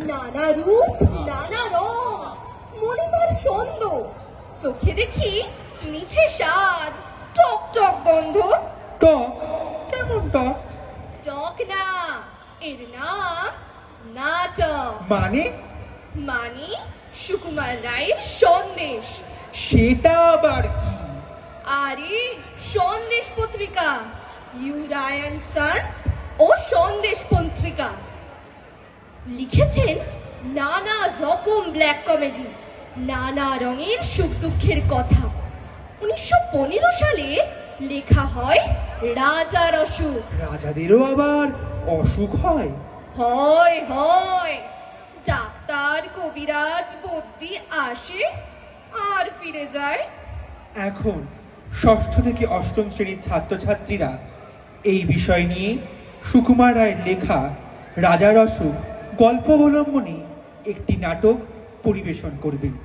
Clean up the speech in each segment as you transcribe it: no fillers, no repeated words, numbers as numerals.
নানা রূপ নানা রং, মনে তার ছন্দ, চোখে দেখি মিঠে স্বাদ, টক টক গন্ধ। টক? কেমন টক? টক না, এর নাম নাটক। মানে? মানে সুকুমার রায়ের সন্দেশ। সেটা আবার কি? আরে সন্দেশ পত্রিকা, ইউ রায় অ্যান্ড সন্স ও সন্দেশ পত্রিকা। লিখেছেন নানা রকম ব্ল্যাক কমেডি, নানা রঙের সুখ দুঃখের কথা। 1915 সালে লেখা হয় রাজার অসুখ। রাজাদেরও আবার অসুখ হয়? হয় হয়, ডাক্তার কবিরাজ বদ্যি আসে আর ফিরে যায়। এখন ষষ্ঠ থেকে অষ্টম শ্রেণীর ছাত্রছাত্রীরা এই বিষয় নিয়ে সুকুমার রায়ের লেখা রাজার অসুখ গল্প অবলম্বনে একটি নাটক পরিবেশন করবেন।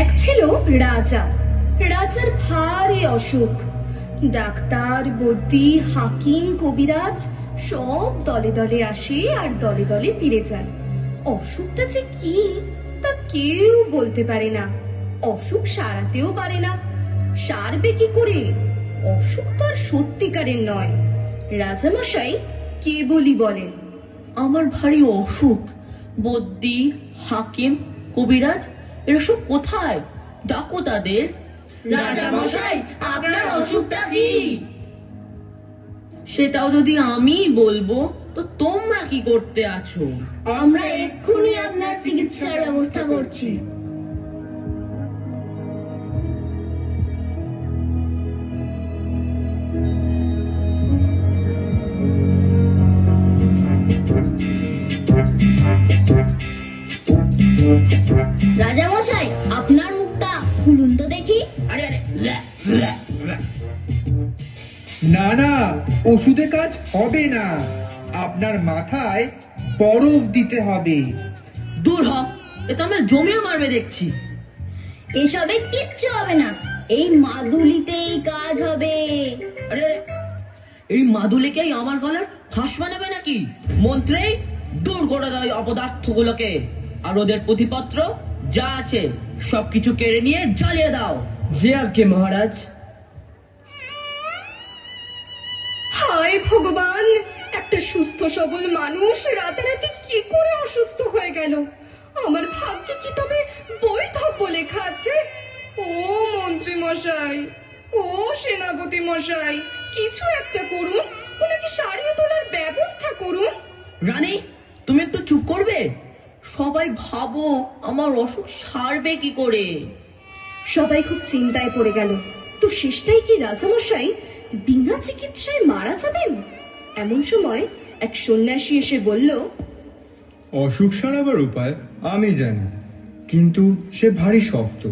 এক ছিল রাজা, রাজার ভারী অসুখ। ডাক্তার বদ্যি হাকিম কবিরাজ সব দলে দলে আসে আর দলে দলে ফিরে যায়। অসুখটা যে কি তা কেউ বলতে পারে না। অসুখ সারাতেও পারে না। সারবে কি করে? অসুখ তো আর সত্যিকারের নয়। রাজামশাই কেবলই বলেন, আমার ভারী অসুখ। বদ্যি হাকিম কবিরাজ এরা সব কোথায়? ডাকো তাদের। রাজামশাই, আপনার অসুখটা কি? সেটাও যদি আমি বলবো তো তোমরা কি করতে আছো? আমরা এক্ষুনি আপনার চিকিৎসার ব্যবস্থা করছি। রাজামশাই, আপনার মুখটা খুলুন তো দেখি। আরে আরে না না, ওষুধে কাজ হবে না। আপনার মাথায় বরফ দিতে হবে। দূর হ, এ তো আমার জমিও মারবে দেখছি। এসবে কিচ্ছু হবে না, এই মাদুলিতেই কাজ হবে। আরে আরে, এই মাদুলিকেই আমার গলার ফাঁস বানাবে নাকি? মন্ত্রী, দূর করে দাও এই অপদার্থগুলোকে, আর ওদের পুঁথিপত্র যা আছে সবকিছু কেড়ে নিয়ে জ্বালিয়ে দাও। যে আর কে মহারাজ। হায় ভগবান, একটা সুস্থ সবল মানুষ রাতারাতি কি করে অসুস্থ হয়ে গেল? আমার ভাগ্যে কি তবে বৈধব্য লেখা আছে? ও মন্ত্রী মশাই, ও সেনাপতি মশাই, কিছু একটা করুন, ওনাকে সারিয়ে তোলার ব্যবস্থা করুন। রানী, তুমি একটু চুপ করবে? সবাই ভাবো আমার অসুখ সারবে কি করে। সবাই খুব চিন্তায় পড়ে গেল। তো শেষটাই কি রাজামশাই বিনা চিকিৎসায় মারা যাবেন? এমন সময় এক সন্ন্যাসী এসে বলল, অসুখ সারাবার উপায় আমি জানি, কিন্তু সে ভারী শক্ত।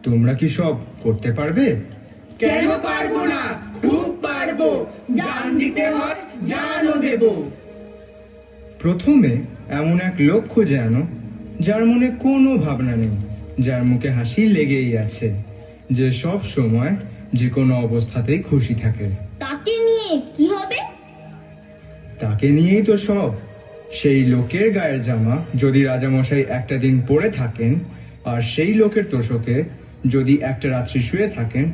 তোমরা কি সব করতে পারবে? কেন পারবো না? খুব পারবো। জান দিতে হয়, জানও দেব। প্রথমে এমন এক লোক খুঁজে আনো যার মনে কোনো ভাবনা নেই, যার মুখে হাসি লেগেই আছে, যে সব সময় যে কোনো অবস্থাতেই খুশি থাকে। তাকে নিয়ে কি হবে? তাকে নিয়েই তো সব। সেই লোকের গায়ের জামা যদি রাজামশাই একটা দিন পরে থাকেন, আর সেই লোকের তোষকে যদি একটা রাত্রি শুয়ে থাকেন,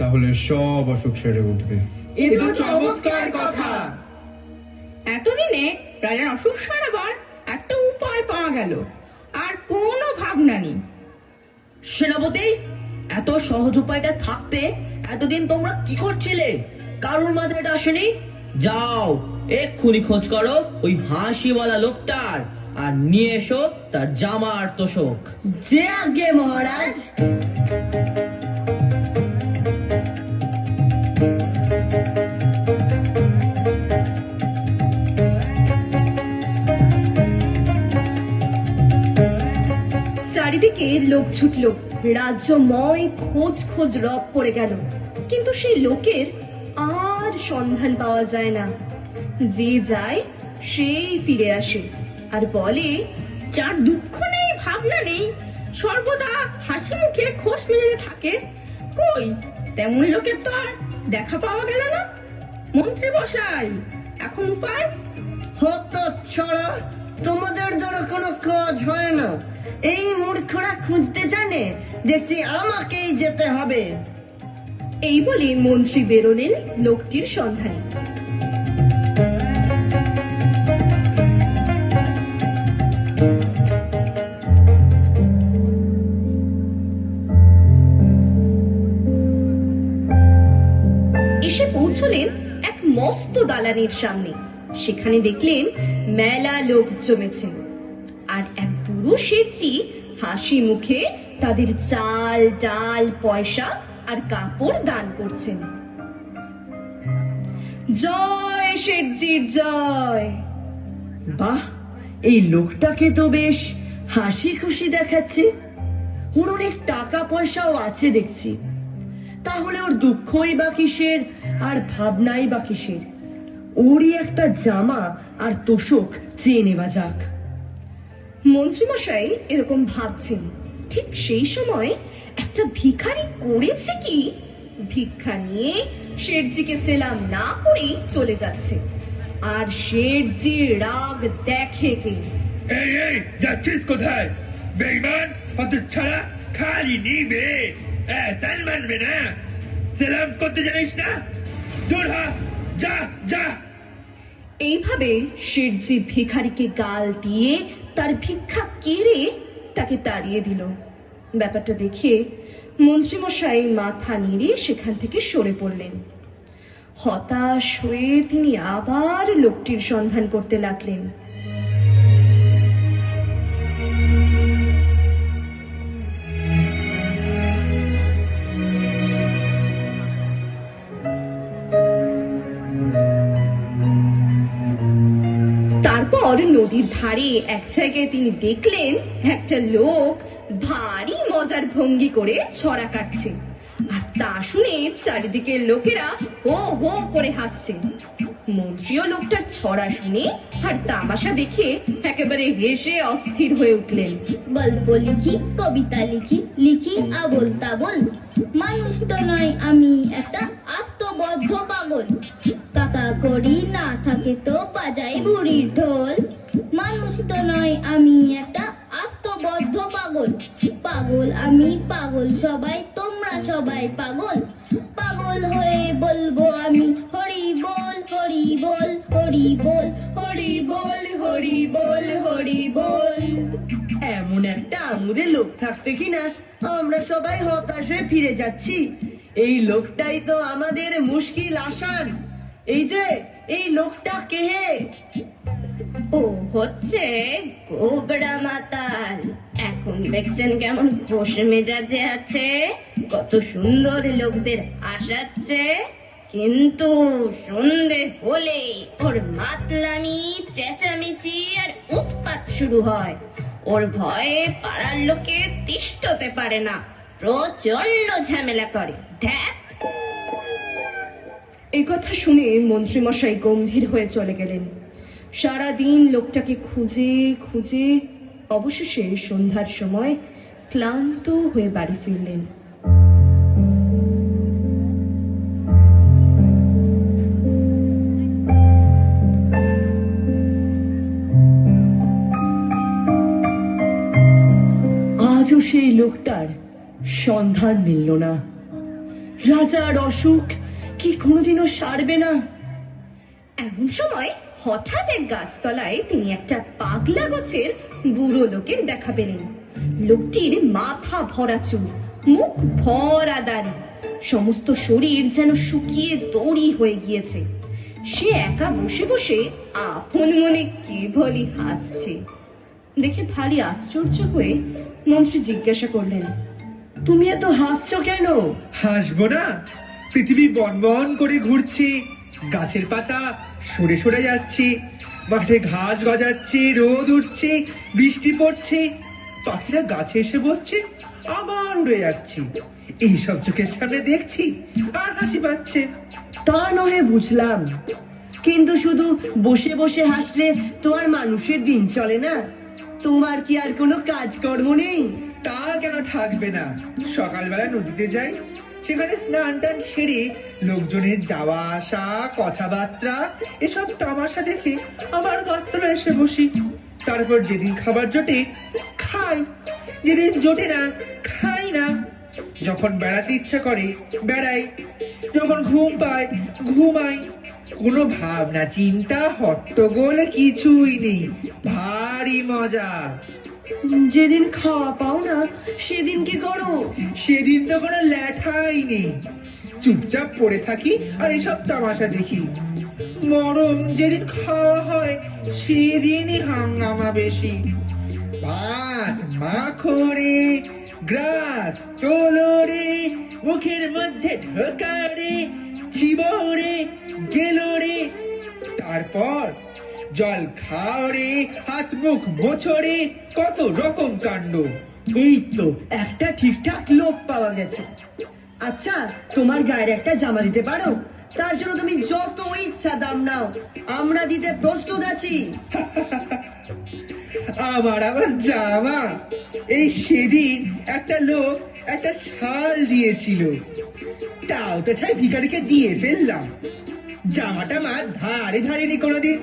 তাহলে সব অসুখ সেরে উঠবে। এ তো চমৎকার কথা। এতদিনে রাজার অসুখ সারাবার একটা উপায় পাওয়া গেল, আর কোনো ভাবনা নেই। সেনাপতি, এত সহজ উপায়টা থাকতে এতদিন তোমরা কি করছিলে? কারোর মাথায় এটা আসেনি? যাও এক্ষুনি খোঁজ করো ওই হাসিওয়ালা লোকটার, আর নিয়ে এসো তার জামার তোষক। যে আজ্ঞে মহারাজ। চারিদিকে লোক ছুটল, রাজ্যময় খোঁজ খোঁজ রব পড়ে গেল, কিন্তু সেই লোকের আর সন্ধান পাওয়া যায় না। যে যায় সেই ফিরে আসে আর বলে, যার দুঃখ নেই, ভাবনা নেই, সর্বদা হাসি মুখে খোশ মেজাজে থাকে, কই তেমন লোকের তো আর দেখা পাওয়া গেল না। মন্ত্রী মশাই, এখন উপায়? হতো ছড়া, তোমাদের দ্বারা কোনো কাজ হয় না। এই মূর্খরা খুঁজতে জানে, দেখছি আমাকেই যেতে হবে। এই বলে মন্ত্রী বেরোলেন লোকটির সন্ধানে। এসে পৌঁছলেন এক মস্ত দালানের সামনে। সেখানে দেখলেন মেলা লোক জমেছেন, আর এক বুড়ো শেঠজি হাসি মুখে তাদের চাল ডাল পয়সা আর কাপড় দান করছেন। জয় শেঠজির জয়। বাহ, এই লোকটাকে তো বেশ হাসি খুশি দেখাচ্ছে। ওর অনেক টাকা পয়সাও আছে দেখছি। তাহলে ওর দুঃখই বা কিসের আর ভাবনাই বা কিসের? ওরই একটা জামা আর তোষক চেয়ে নেওয়া যাক। মন্ত্রীমশাই এরকম ভাবছেন, ঠিক সেই সময় একটা ভিখারি করেছে কি, ভিক্ষা নিয়ে শেঠজিকে সেলাম না করেই চলে যাচ্ছে। আর শেঠজির রাগ দেখে কে। এই এই যাচ্ছিস কোথায়? বেঈমান কত ছাড়া খালি নিবে, চাল মানবে না, সেলাম করতে জানিস না, দূর হ, যা যা। এইভাবে শেঠজি ভিখারিকে গাল দিয়ে তার ভিক্ষা কেড়ে তাকে তাড়িয়ে দিল। ব্যাপারটা দেখে মন্ত্রীমশাই মাথা নেড়ে সেখান থেকে সরে পড়লেন। হতাশ হয়ে তিনি আবার লোকটির সন্ধান করতে লাগলেন। তারপর নদীর ধারে এক জায়গায় তিনি দেখলেন একটা লোক ভারী মজার ভঙ্গি করে ছড়া কাটছে, আর তা শুনে চারিদিকের লোকেরা হো হো করে হাসছে। মন্ত্রীও লোকটার ছড়া শুনে আর তামাশা দেখে একেবারে হেসে অস্থির হয়ে উঠলেন। গল্প লিখি, কবিতা লিখি, লিখি আবোল তাবোল। মানুষ তো নয় আমি, একটা আস্তবদ্ধ পাগল। টাকা করি না থাকে তো বাজাই বুড়ির ঢোল। মানুষ তো নয় আমি, একটা আস্তবদ্ধ পাগল। পাগল আমি, পাগল সবাই, তোমরা সবাই পাগল। পাগল হয়ে বলবো আমি হরি বল, হরি বল, হরি বল, হরি বল, হরি বল, হরি বল। এমন একটা আমুদে লোক থাকতে কিনা আমরা সবাই হতাশ হয়ে ফিরে যাচ্ছি। এই লোকটাই তো আমাদের মুশকিল আসান। এই যে এই লোকটা কে? ও হচ্ছে গোবরা মাতাল। এখন দেখছেন কেমন খোশ মেজাজে আছে, কত সুন্দর লোকদের আসাচ্ছে। কিন্তু সন্ধে হলে ওর মাতলামি, চেঁচামেচি আর উৎপাত শুরু হয়। ওর ভয়ে পাড়ার লোকে তিষ্ঠতে পারে না, প্রচন্ড ঝামেলা করে। ধ্যাত। এই কথা শুনে মন্ত্রীমশাই গম্ভীর হয়ে চলে গেলেন। সারাদিন লোকটাকে খুঁজে খুঁজে অবশেষে সন্ধ্যার সময় ক্লান্ত হয়ে বাড়ি ফিরলেন। আজও সেই লোকটার সন্ধান মিলল না। রাজার অসুখ কি কোনোদিনও সারবে না? এমন সময় হঠাৎ এক গাছতলায় তিনি একটা পাগলা গোছের বুড়ো লোকের দেখা পেলেন। লোকটির মাথা ভরা চুল, মুখ ভরা দাড়ি, সমস্ত শরীর যেন শুকিয়ে দড়ি হয়ে গিয়েছে। সে একা বসে বসে আপন মনে কেবলই হাসছে। দেখে ভারী আশ্চর্য হয়ে মন্ত্রী জিজ্ঞাসা করলেন, তুমি এত হাসছো কেন? হাসবো না? পৃথিবী বনবন করে ঘুরছে, গাছের পাতা সরে সরে যাচ্ছে, মাঠে ঘাস গজাচ্ছে, রোদ উঠছে, বৃষ্টি পড়ছে, পাখিরা গাছে এসে বসছে, আবার উড়ে যাচ্ছে। এইসব চোখের সামনে দেখছি আর হাসি পাচ্ছে। তা নহে বুঝলাম, কিন্তু শুধু বসে বসে হাসলে তো আর মানুষের দিন চলে না। তোমার কি আর কোনো কাজকর্ম নেই? তা কেন থাকবে না? সকালবেলা নদীতে যাই, সেখানে স্নান টান সেরে লোকজনের যাওয়া আসা, কথাবার্তা, এসব তামাশা দেখে আবার গাছতলায় এসে বসি। তারপর যেদিন খাবার জোটে খাই, যেদিন জোটে না খাই না। যখন বেড়াতে ইচ্ছা করে বেড়াই, যখন ঘুম পাই ঘুমাই। কোনো ভাবনা চিন্তা হট্টগোল কিছুই নেই, ভারী মজা। যেদিন খাওয়া পাও না সেদিন কি করো? সেদিন তো কোনো ল্যাঠাই নেই, চুপচাপ পড়ে থাকি আর এসব তামাশা দেখি। বরং যেদিন খাওয়া হয় সেদিনই হাঙ্গামা বেশি। ভাত মাখো রে, গ্রাস তোলো রে, মুখের মধ্যে ঢোকা রে, চিবো রে, গেলো রে। তারপর জল খাও রে, হাত মুখ মোছো রে, কত রকম কাণ্ড। এই তো একটা ঠিকঠাক লোক পাওয়া গেছে। আচ্ছা, তোমার গায়ের একটা জামা দিতে পারো? তার জন্য তুমি যত ইচ্ছা দাম নাও, আমরা দিতে প্রস্তুত আছি। আমার আবার জামা? এই সেদিন একটা লোক একটা শাল দিয়েছিল, তাও তো ছাই ভিখারিকে দিয়ে ফেললাম। জামাটা মা ধারে ধারিনি কোনোদিন।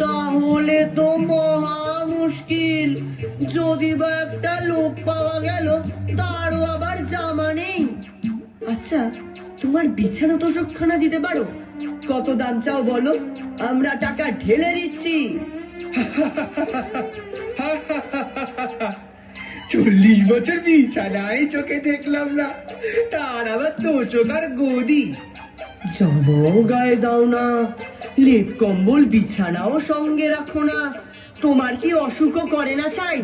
তাহলে তো মহা মুশকিল। যদি বা একটা লোক পাওয়া গেল, তারও আবার জামা নেই। আচ্ছা, তোমার বিছানা তোষকখানা দিতে পারো? কত দাম চাও বলো, আমরা টাকা ঢেলে দিচ্ছি। 40 বছর বিছানায় চোখে দেখলাম না, তার আবার তোষক আর গদি। জামাও গায়ে দাও না, লেপ কম্বল বিছানাও সঙ্গে রাখো না। তোমার কি অসুখও করে না চাই?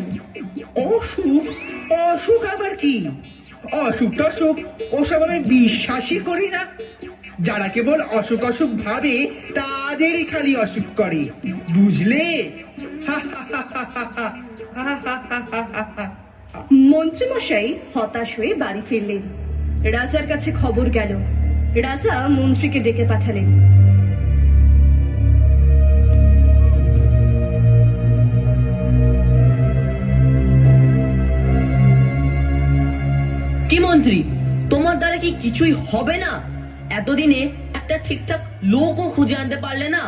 অসুখ? অসুখ আবার কি? অসুখ টসুখ ওসব আমি বিশ্বাসই করি না। যারা কেবল অসুখ অসুখ ভাবে তাদেরই খালি অসুখ করে, বুঝলে? মন্ত্রীমশাই হতাশ হয়ে বাড়ি ফিরলেন। রাজার কাছে খবর গেল। রাজা মন্ত্রীকে ডেকে পাঠালেন। কি মন্ত্রী, তোমার দ্বারা কি কিছুই হবে না? এতদিনে একটা ঠিকঠাক লোকও খুঁজে আনতে পারলে না?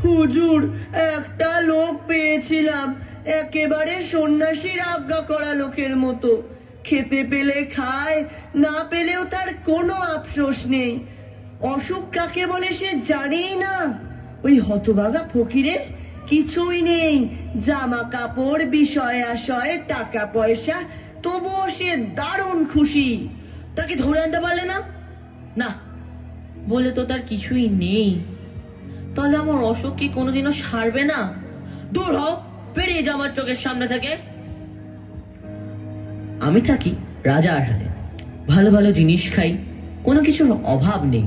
হুজুর, একটা লোক পেয়েছিলাম, একেবারে সন্ন্যাসীর আজ্ঞা করা লোকের মতো। খেতে পেলে খায়, না পেলেও তার কোনো আফসোস নেই। অসুখ কাকে বলে সে জানেই না। ওই হতভাগা ফকিরের কিছুই নেই, জামা কাপড়, বিষয় আশয়, টাকা পয়সা, তবুও সে দারুণ খুশি। তাকে ধরে আনতে পারলে না? না, বলে তো তার কিছুই নেই। তাহলে আমার অসুখ কি কোনোদিনও সারবে না? দূর হও, বেরিয়ে যাও আমার চোখের সামনে থেকে। আমি থাকি রাজার হালে, ভালো ভালো জিনিস খাই, কোনো কিছুর অভাব নেই।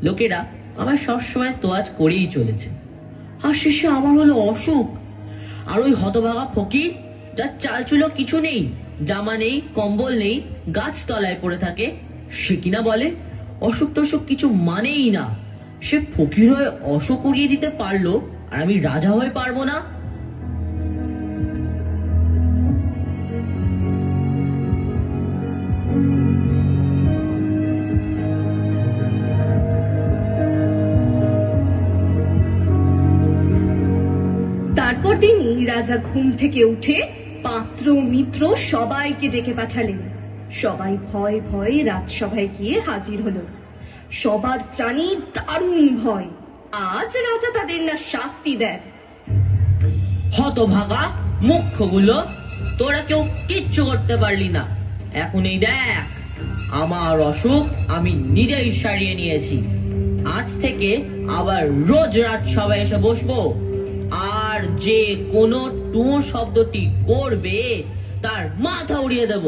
লোকেরা আমার সবসময় তোয়াজ করেই চলেছে, আর শেষে আমার হলো অসুখ। আর ওই হতভাগা ফকির, যার চালচুলো কিছু নেই, জামা নেই, কম্বল নেই, গাছতলায় পড়ে থাকে, সে কিনা বলে অসুখ টসুখ কিছু মানেই না। সে ফকির হয়ে অসুখ উড়িয়ে দিতে পারলো, আর আমি রাজা হয়ে পারবো না? তারপর দিনই রাজা ঘুম থেকে উঠে পাত্র মিত্র সবাইকে ডেকে পাঠালেন। সবাই ভয়ে ভয়ে রাজসভায় গিয়ে হাজির হলো। সবার প্রাণী দারুণ ভয়। আজ রাজা তাদের না শাস্তি দেন। হতভাগা মুখ্যগুলো, তোরা কেউ কিচ্ছু করতে পারলি না। এখনই দেখ, আমার অসুখ আমি নিজেই সারিয়ে নিয়েছি। আজ থেকে আবার রোজ রাত সবাই এসে বসবো, আর যে কোনো টুঁ শব্দটি করবে তার মাথা উড়িয়ে দেব।